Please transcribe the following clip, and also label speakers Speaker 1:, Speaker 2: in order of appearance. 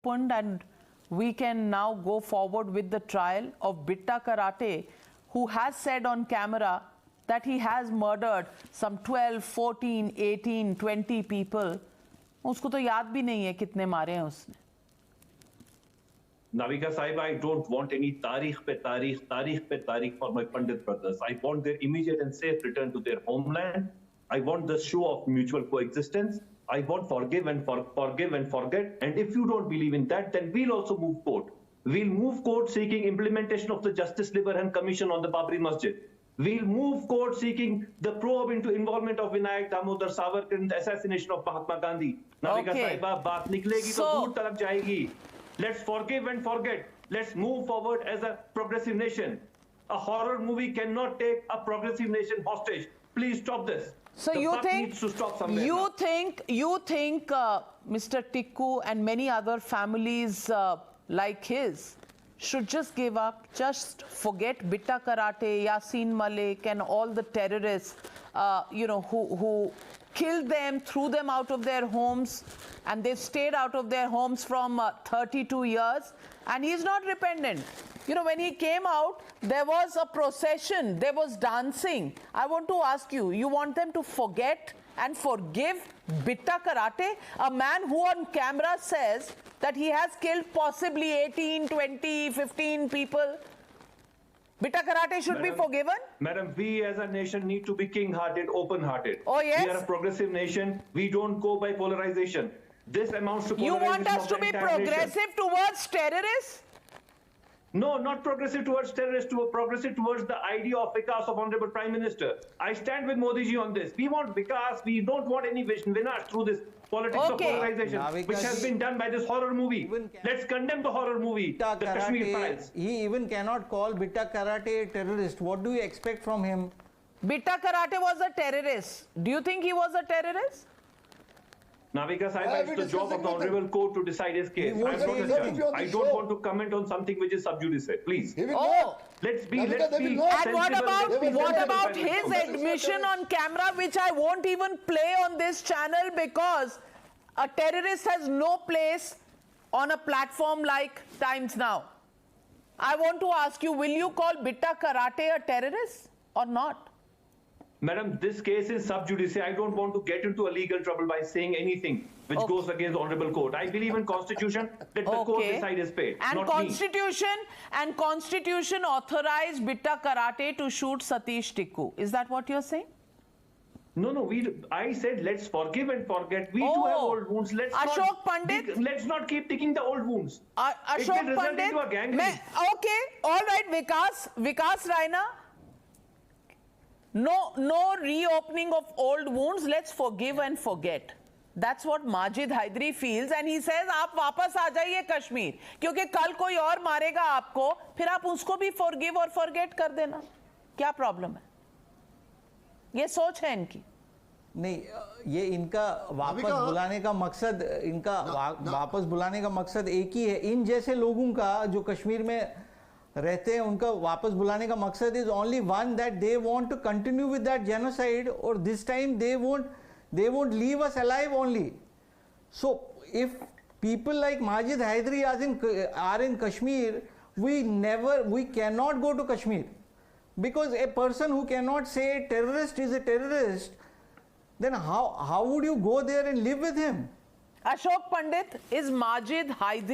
Speaker 1: and we can now go forward with the trial of Bitta Karate, who has said on camera that he has murdered some 12, 14, 18, 20 people. उसको तो याद भी नहीं है कितने मारे हैं उसने.
Speaker 2: Navika Sahiba, I don't want any Tareekh Pe Tareekh, Tareekh Pe Tareekh for my Pandit brothers. I want their immediate and safe return to their homeland. I want the show of mutual coexistence. I want forgive and forget. And if you don't believe in that, then we'll also move court. We'll move court seeking implementation of the Justice Liberhan Commission on the Babri Masjid. We'll move court seeking the probe into involvement of Vinayak Damodar Savarkar in the assassination of Mahatma Gandhi. Navika Sahiba, baat niklegi to dur talak jayegi. Let's forgive and forget. Let's move forward as a progressive nation. A horror movie cannot take a progressive nation hostage. Please stop this.
Speaker 1: So you think Mr. Tikku and many other families like his should just give up, just forget Bitta Karate, Yasin Malik and all the terrorists, who killed them, threw them out of their homes, and they stayed out of their homes from 32 years, and he's not repentant. You know, when he came out, there was a procession, there was dancing. I want to ask you, you want them to forget and forgive Bitta Karate, a man who on camera says that he has killed possibly 18, 20, 15 people? Bitta Karate should be forgiven?
Speaker 2: Madam, we as a nation need to be king-hearted, open-hearted.
Speaker 1: Oh, yes?
Speaker 2: We are a progressive nation. We don't go by polarization. This amounts to polarization.
Speaker 1: You want us to be progressive towards terrorists?
Speaker 2: No, not progressive towards terrorists, progressive towards the idea of Vikas of Honorable Prime Minister. I stand with Modi ji on this. We want Vikas. We don't want any winners through this politics of polarization, which has been done by this horror movie. Let's condemn the horror movie, the Kashmir Pandits.
Speaker 3: He even cannot call Bitta Karate a terrorist. What do you expect from him?
Speaker 1: Bitta Karate was a terrorist. Do you think he was a terrorist?
Speaker 2: Navika Sahiba, it's the job of the Honorable Court to decide his case. I'm not a judge. I don't want to comment on something which is sub judice. Please. Let's be sensible.
Speaker 1: And what about his admission on camera, which I won't even play on this channel because a terrorist has no place on a platform like Times Now. I want to ask you, will you call Bitta Karate a terrorist or not?
Speaker 2: Madam, this case is sub judice. I don't want to get into a legal trouble by saying anything which goes against the Honorable Court. I believe in Constitution. Let the court decide his fate,
Speaker 1: and
Speaker 2: not
Speaker 1: Constitution authorized Bitta Karate to shoot Satish Tikku. Is that what you're saying?
Speaker 2: No. I said let's forgive and forget. We too have old wounds. Let's not keep digging the old wounds.
Speaker 1: Ashok Pandit. Okay, all right, Vikas Raina. No reopening of old wounds. Let's forgive and forget. That's what Majid Haidari feels, and he says, "आप वापस आ जाइए कश्मीर, क्योंकि कल कोई और मारेगा आपको, फिर आप उसको भी forgive और forget कर देना." क्या प्रॉब्लम है? ये सोच है इनकी.
Speaker 3: नहीं, ये इनका वापस बुलाने का मकसद, वापस बुलाने का मकसद एक ही है. इन जैसे लोगों का जो कश्मीर में रहते हैं, उनका वापस बुलाने का मकसद is only one, that they want to continue with that genocide, or this time they won't leave us alive only. So if people like Majid Haidari are in Kashmir, we cannot go to Kashmir, because a person who cannot say a terrorist is a terrorist, then how would you go there and live with him?
Speaker 1: Ashok Pandit, is Majid Haidari